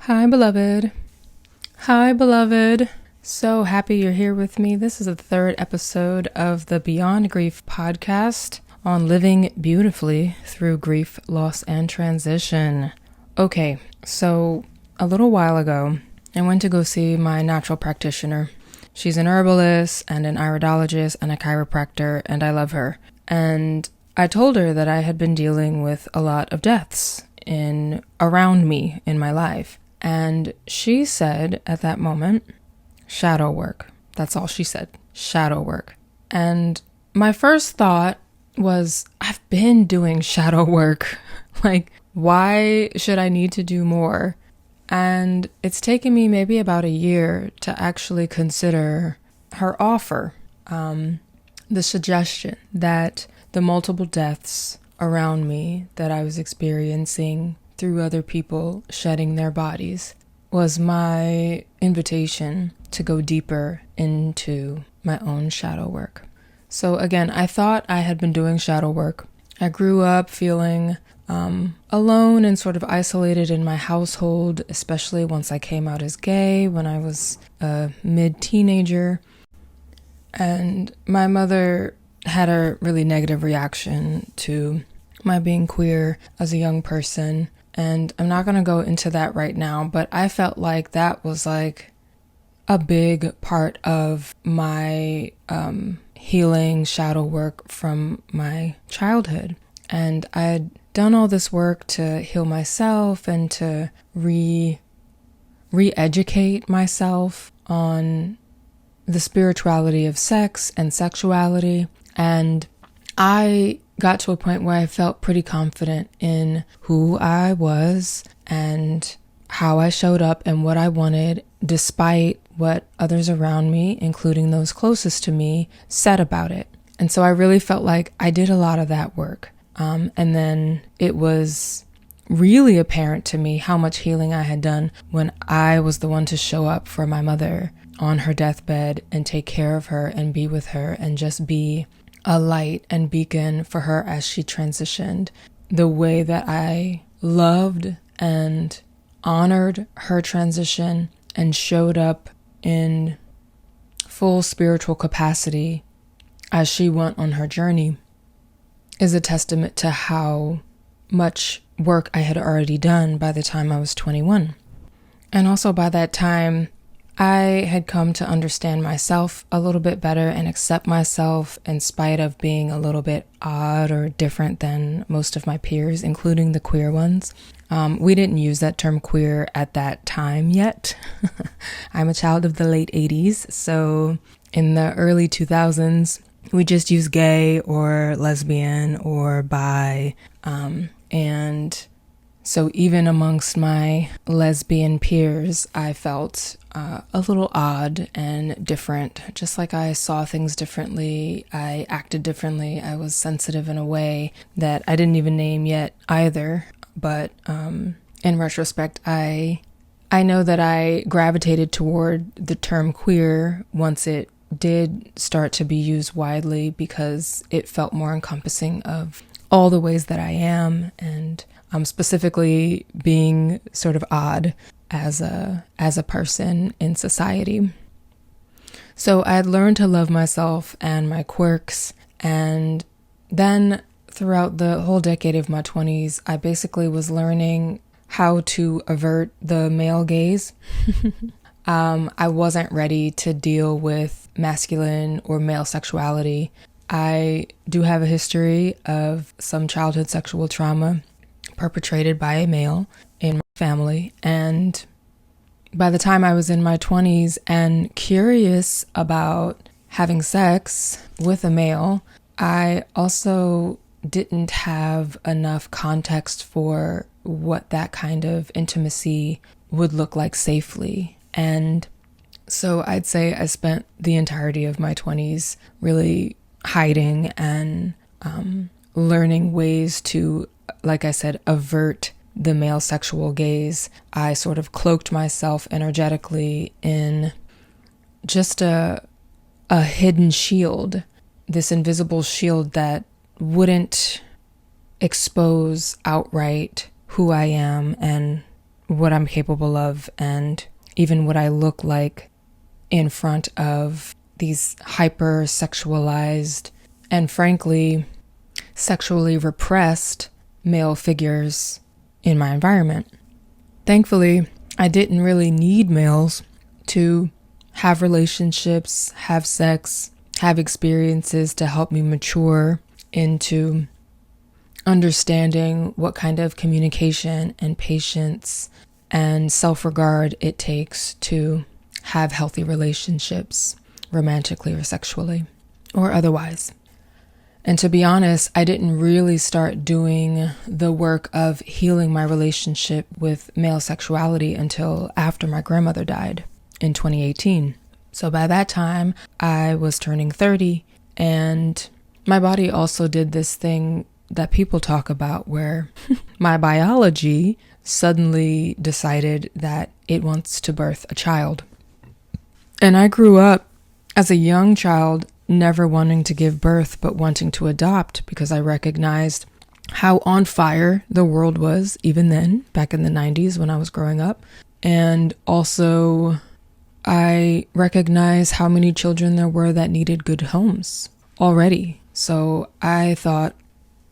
Hi, beloved. Hi, beloved. So happy you're here with me. This is the third episode of the Beyond Grief podcast on living beautifully through grief, loss, and transition. Okay, so a little while ago, I went to go see my natural practitioner. She's an herbalist and an iridologist and a chiropractor, and I love her. And I told her that I had been dealing with a lot of deaths around me in my life. And she said at that moment, shadow work. That's all she said, shadow work. And my first thought was, I've been doing shadow work. Like, why should I need to do more? And it's taken me maybe about a year to actually consider her offer, the suggestion that the multiple deaths around me that I was experiencing through other people shedding their bodies was my invitation to go deeper into my own shadow work. So again, I thought I had been doing shadow work. I grew up feeling alone and sort of isolated in my household, especially once I came out as gay when I was a mid-teenager. And my mother had a really negative reaction to my being queer as a young person. And I'm not going to go into that right now, but I felt like that was like a big part of my healing shadow work from my childhood. And I had done all this work to heal myself and to re-educate myself on the spirituality of sex and sexuality. And I got to a point where I felt pretty confident in who I was and how I showed up and what I wanted, despite what others around me, including those closest to me, said about it. And so I really felt like I did a lot of that work. And then it was really apparent to me how much healing I had done when I was the one to show up for my mother on her deathbed and take care of her and be with her and just be a light and beacon for her as she transitioned. The way that I loved and honored her transition and showed up in full spiritual capacity as she went on her journey is a testament to how much work I had already done by the time I was 21. And also by that time, I had come to understand myself a little bit better and accept myself in spite of being a little bit odd or different than most of my peers, including the queer ones. We didn't use that term queer at that time yet. I'm a child of the late 80s, so in the early 2000s, we just used gay or lesbian or bi, and so even amongst my lesbian peers, I felt a little odd and different. Just like I saw things differently, I acted differently. I was sensitive in a way that I didn't even name yet either. But in retrospect, I know that I gravitated toward the term queer once it did start to be used widely because it felt more encompassing of all the ways that I am, and specifically being sort of odd as a person in society. So I had learned to love myself and my quirks, and then throughout the whole decade of my 20s, I basically was learning how to avert the male gaze. I wasn't ready to deal with masculine or male sexuality. I do have a history of some childhood sexual trauma perpetrated by a male in my family. And by the time I was in my 20s and curious about having sex with a male, I also didn't have enough context for what that kind of intimacy would look like safely. And so I'd say I spent the entirety of my 20s really hiding and learning ways to, like I said, avert the male sexual gaze. I sort of cloaked myself energetically in just a hidden shield, this invisible shield that wouldn't expose outright who I am and what I'm capable of and even what I look like in front of these hyper-sexualized and frankly sexually repressed male figures in my environment. Thankfully, I didn't really need males to have relationships, have sex, have experiences to help me mature into understanding what kind of communication and patience and self-regard it takes to have healthy relationships, romantically or sexually, or otherwise. And to be honest, I didn't really start doing the work of healing my relationship with male sexuality until after my grandmother died in 2018. So by that time, I was turning 30, and my body also did this thing that people talk about where my biology suddenly decided that it wants to birth a child. And I grew up as a young child never wanting to give birth but wanting to adopt because I recognized how on fire the world was even then, back in the 90s when I was growing up. And also I recognized how many children there were that needed good homes already. So I thought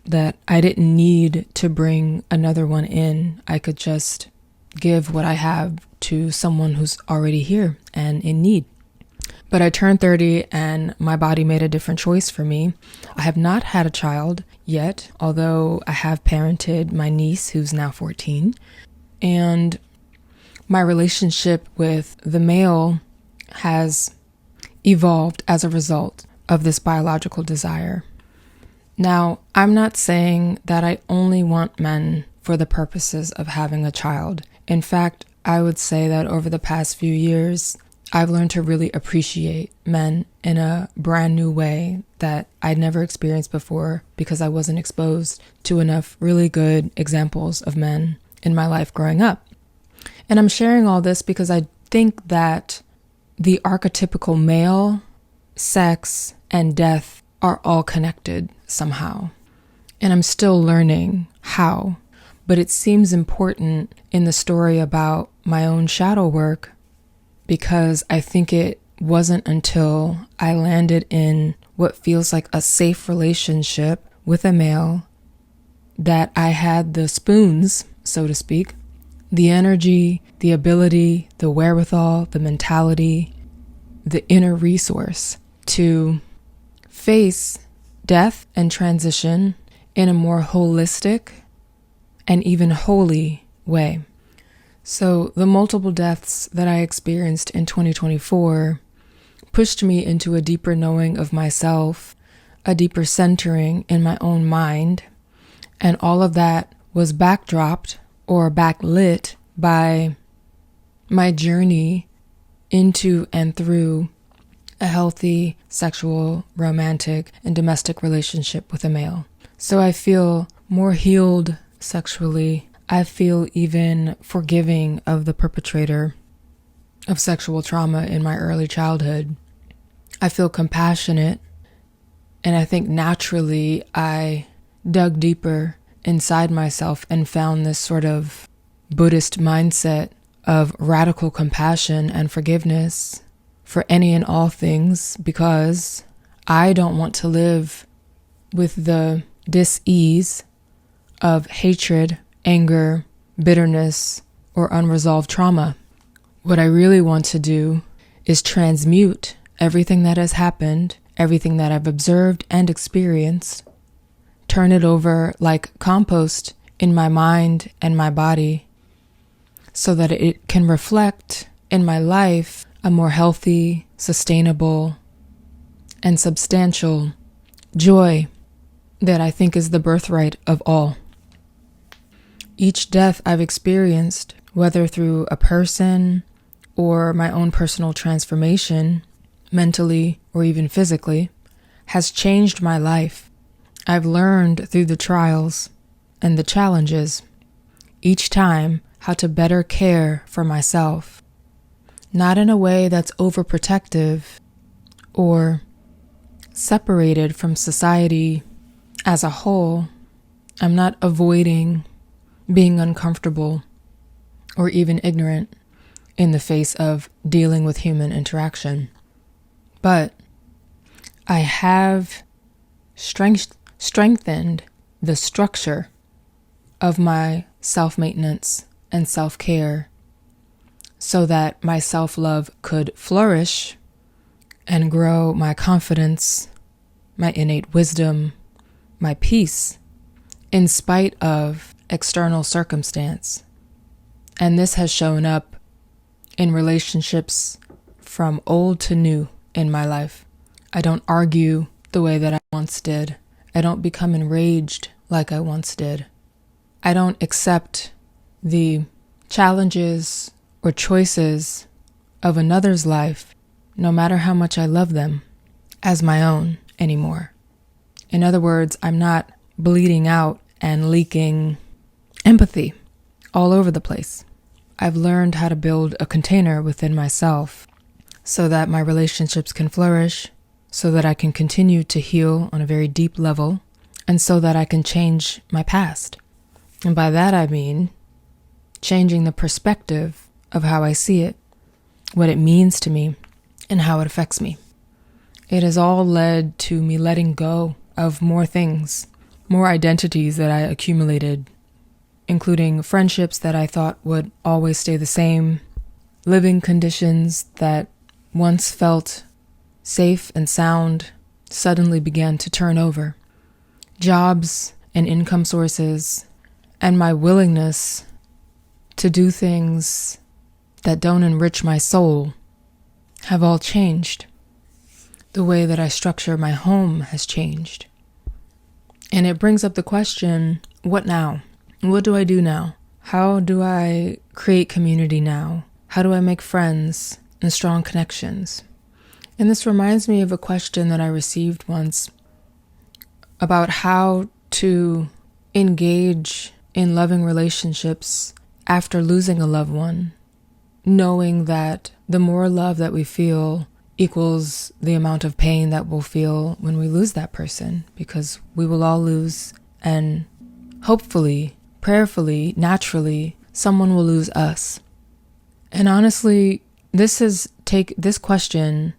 that I didn't need to bring another one in. I could just give what I have to someone who's already here and in need. But I turned 30 and my body made a different choice for me. I have not had a child yet, although I have parented my niece who's now 14. And my relationship with the male has evolved as a result of this biological desire. Now, I'm not saying that I only want men for the purposes of having a child. In fact, I would say that over the past few years, I've learned to really appreciate men in a brand new way that I'd never experienced before because I wasn't exposed to enough really good examples of men in my life growing up. And I'm sharing all this because I think that the archetypical male, sex, and death are all connected somehow. And I'm still learning how, but it seems important in the story about my own shadow work because I think it wasn't until I landed in what feels like a safe relationship with a male that I had the spoons, so to speak, the energy, the ability, the wherewithal, the mentality, the inner resource to face death and transition in a more holistic and even holy way. So the multiple deaths that I experienced in 2024 pushed me into a deeper knowing of myself, a deeper centering in my own mind, and all of that was backdropped or backlit by my journey into and through a healthy sexual, romantic, and domestic relationship with a male. So I feel more healed sexually. I feel even forgiving of the perpetrator of sexual trauma in my early childhood. I feel compassionate, and I think naturally I dug deeper inside myself and found this sort of Buddhist mindset of radical compassion and forgiveness for any and all things because I don't want to live with the dis-ease of hatred, anger, bitterness, or unresolved trauma. What I really want to do is transmute everything that has happened, everything that I've observed and experienced, turn it over like compost in my mind and my body so that it can reflect in my life a more healthy, sustainable, and substantial joy that I think is the birthright of all. Each death I've experienced, whether through a person or my own personal transformation, mentally or even physically, has changed my life. I've learned through the trials and the challenges, each time how to better care for myself, not in a way that's overprotective or separated from society as a whole. I'm not avoiding being uncomfortable or even ignorant in the face of dealing with human interaction. But I have strengthened the structure of my self-maintenance and self-care so that my self-love could flourish and grow my confidence, my innate wisdom, my peace, in spite of external circumstance. And this has shown up in relationships from old to new in my life. I don't argue the way that I once did. I don't become enraged like I once did. I don't accept the challenges or choices of another's life, no matter how much I love them, as my own anymore. In other words, I'm not bleeding out and leaking empathy all over the place. I've learned how to build a container within myself so that my relationships can flourish, so that I can continue to heal on a very deep level, and so that I can change my past. And by that I mean changing the perspective of how I see it, what it means to me, and how it affects me. It has all led to me letting go of more things, more identities that I accumulated, including friendships that I thought would always stay the same, living conditions that once felt safe and sound suddenly began to turn over, jobs and income sources, and my willingness to do things that don't enrich my soul have all changed. The way that I structure my home has changed. And it brings up the question, what now? What do I do now? How do I create community now? How do I make friends and strong connections? And this reminds me of a question that I received once about how to engage in loving relationships after losing a loved one, knowing that the more love that we feel equals the amount of pain that we'll feel when we lose that person, because we will all lose, and hopefully, prayerfully, naturally, someone will lose us. And honestly, this question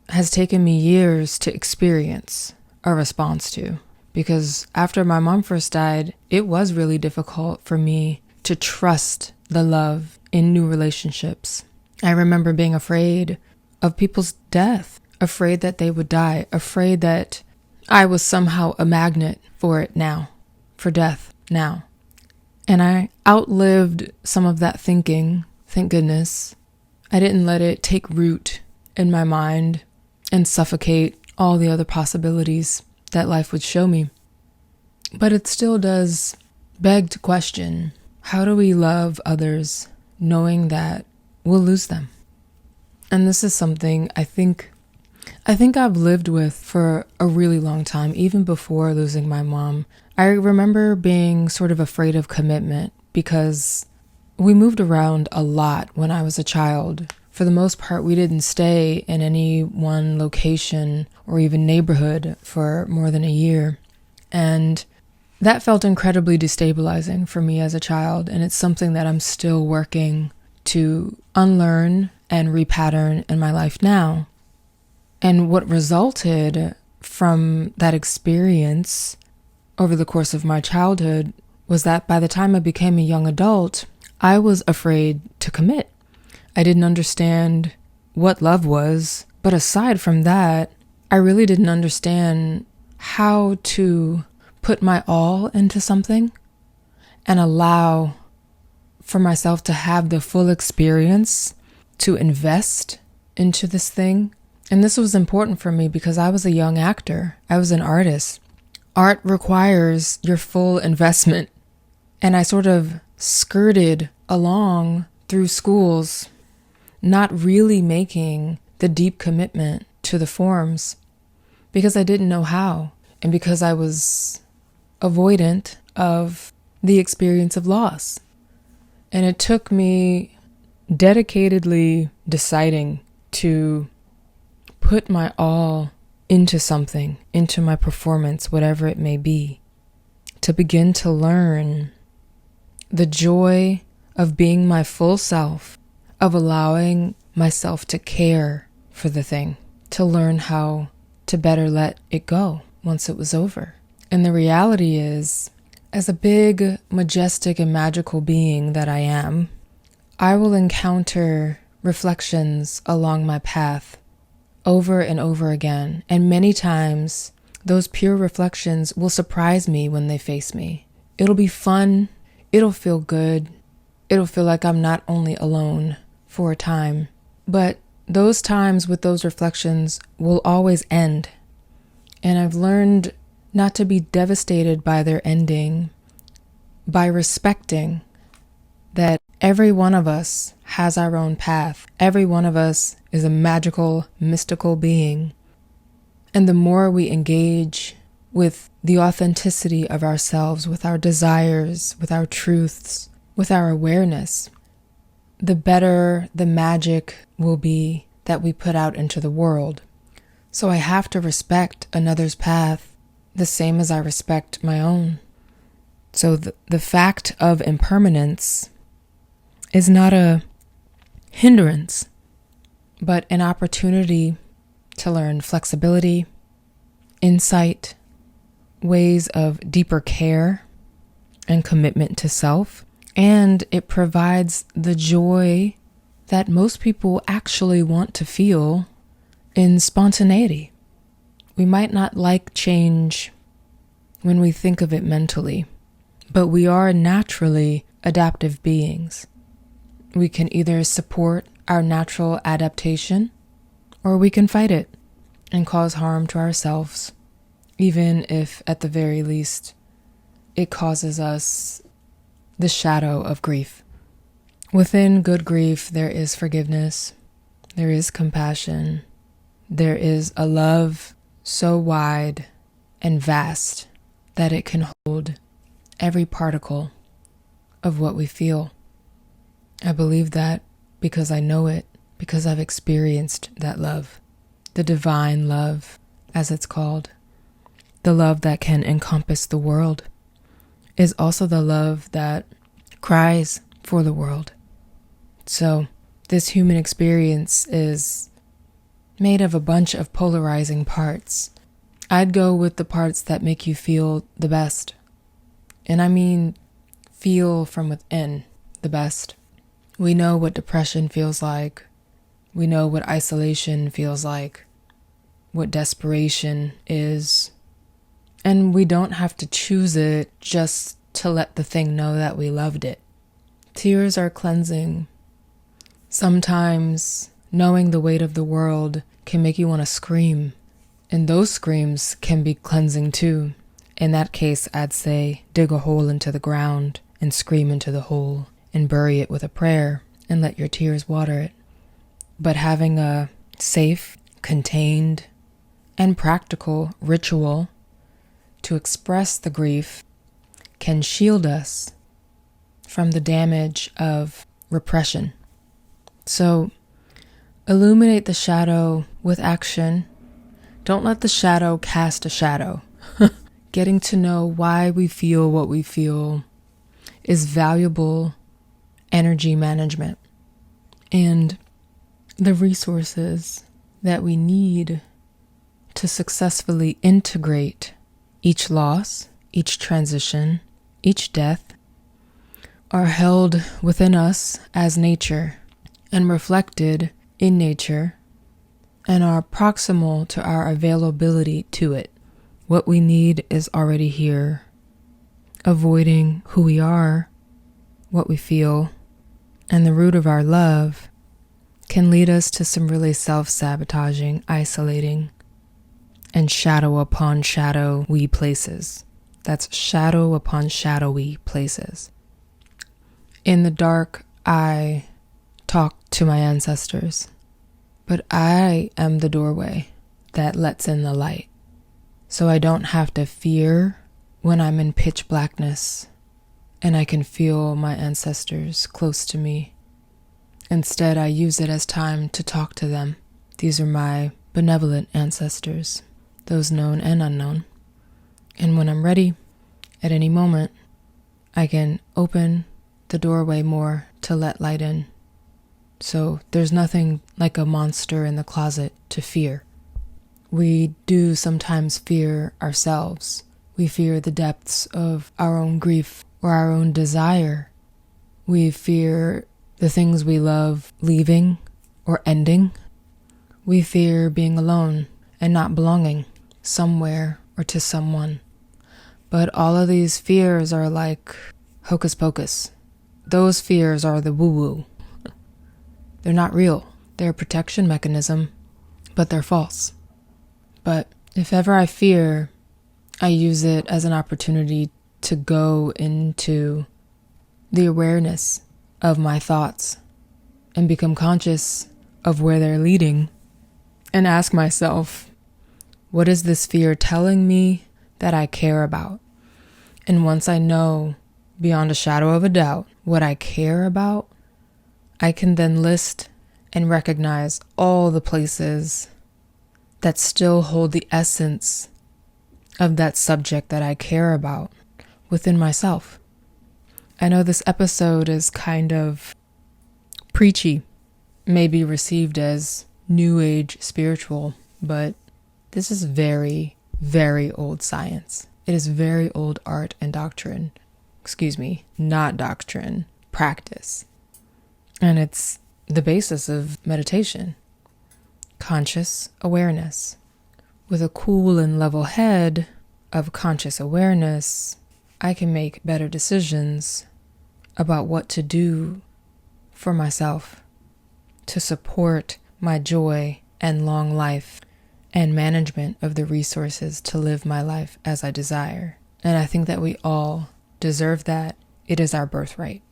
has taken me years to experience a response to, because after my mom first died, it was really difficult for me to trust the love in new relationships. I remember being afraid of people's death, afraid that they would die, afraid that I was somehow a magnet for it now, for death now. And I outlived some of that thinking, thank goodness. I didn't let it take root in my mind and suffocate all the other possibilities that life would show me. But it still does beg to question, how do we love others knowing that we'll lose them? And this is something I think I've lived with for a really long time, even before losing my mom. I remember being sort of afraid of commitment because we moved around a lot when I was a child. For the most part, we didn't stay in any one location or even neighborhood for more than a year. And that felt incredibly destabilizing for me as a child, and it's something that I'm still working to unlearn and repattern in my life now. And what resulted from that experience over the course of my childhood was that by the time I became a young adult, I was afraid to commit. I didn't understand what love was, but aside from that, I really didn't understand how to put my all into something and allow for myself to have the full experience to invest into this thing. And this was important for me because I was a young actor. I was an artist. Art requires your full investment. And I sort of skirted along through schools, not really making the deep commitment to the forms because I didn't know how, and because I was avoidant of the experience of loss. And it took me dedicatedly deciding to put my all into something, into my performance, whatever it may be, to begin to learn the joy of being my full self, of allowing myself to care for the thing, to learn how to better let it go once it was over. And the reality is, as a big, majestic, and magical being that I am, I will encounter reflections along my path over and over again. And many times, those pure reflections will surprise me when they face me. It'll be fun. It'll feel good. It'll feel like I'm not only alone for a time, but those times with those reflections will always end. And I've learned not to be devastated by their ending, by respecting that every one of us has our own path. Every one of us is a magical, mystical being. And the more we engage with the authenticity of ourselves, with our desires, with our truths, with our awareness, the better the magic will be that we put out into the world. So I have to respect another's path the same as I respect my own. So the fact of impermanence is not a hindrance, but an opportunity to learn flexibility, insight, ways of deeper care and commitment to self. And it provides the joy that most people actually want to feel in spontaneity. We might not like change when we think of it mentally, but we are naturally adaptive beings. We can either support our natural adaptation, or we can fight it and cause harm to ourselves, even if at the very least it causes us the shadow of grief. Within good grief, there is forgiveness, there is compassion, there is a love so wide and vast that it can hold every particle of what we feel. I believe that because I know it, because I've experienced that love, the divine love, as it's called. The love that can encompass the world is also the love that cries for the world. So this human experience is made of a bunch of polarizing parts. I'd go with the parts that make you feel the best. And I mean feel from within the best. We know what depression feels like. We know what isolation feels like, what desperation is. And we don't have to choose it just to let the thing know that we loved it. Tears are cleansing. Sometimes knowing the weight of the world can make you want to scream. And those screams can be cleansing too. In that case, I'd say dig a hole into the ground and scream into the hole and bury it with a prayer and let your tears water it. But having a safe, contained, and practical ritual to express the grief can shield us from the damage of repression. So, illuminate the shadow with action. Don't let the shadow cast a shadow. Getting to know why we feel what we feel is valuable energy management. And the resources that we need to successfully integrate each loss, each transition, each death are held within us as nature and reflected in nature and are proximal to our availability to it. What we need is already here. Avoiding who we are, what we feel, and the root of our love can lead us to some really self-sabotaging, isolating, and shadow upon shadowy places. That's shadow upon shadowy places. In the dark, I talk to my ancestors, but I am the doorway that lets in the light. So I don't have to fear when I'm in pitch blackness and I can feel my ancestors close to me. Instead, I use it as time to talk to them. These are my benevolent ancestors, those known and unknown. And when I'm ready, at any moment, I can open the doorway more to let light in. So there's nothing like a monster in the closet to fear. We do sometimes fear ourselves. We fear the depths of our own grief or our own desire. We fear the things we love leaving or ending. We fear being alone and not belonging somewhere or to someone. But all of these fears are like hocus pocus. Those fears are the woo-woo. They're not real. They're a protection mechanism, but they're false. But if ever I fear, I use it as an opportunity to go into the awareness of my thoughts and become conscious of where they're leading and ask myself, what is this fear telling me that I care about? And once I know beyond a shadow of a doubt what I care about, I can then list and recognize all the places that still hold the essence of that subject that I care about within myself. I know this episode is kind of preachy, may be received as new age spiritual, but this is very, very old science. It is very old art and doctrine. Not doctrine, practice. And it's the basis of meditation. Conscious awareness. With a cool and level head of conscious awareness, I can make better decisions about what to do for myself to support my joy and long life and management of the resources to live my life as I desire. And I think that we all deserve that. It is our birthright.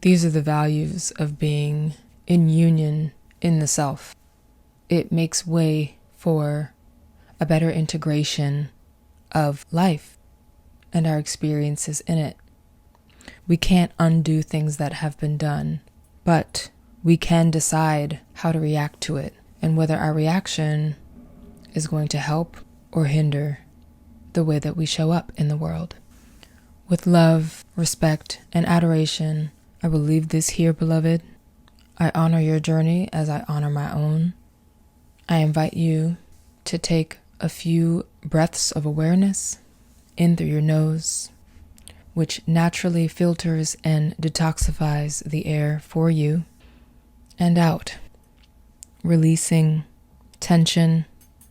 These are the values of being in union in the self. It makes way for a better integration of life and our experiences in it. We can't undo things that have been done, but we can decide how to react to it and whether our reaction is going to help or hinder the way that we show up in the world. With love, respect, and adoration, I will leave this here, beloved. I honor your journey as I honor my own. I invite you to take a few breaths of awareness in through your nose, which naturally filters and detoxifies the air for you, and out, releasing tension,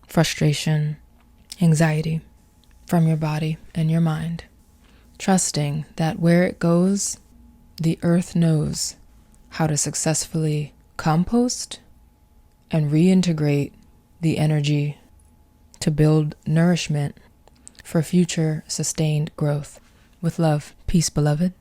frustration, anxiety from your body and your mind, trusting that where it goes, the earth knows how to successfully compost and reintegrate the energy to build nourishment for future sustained growth. With love, peace, beloved.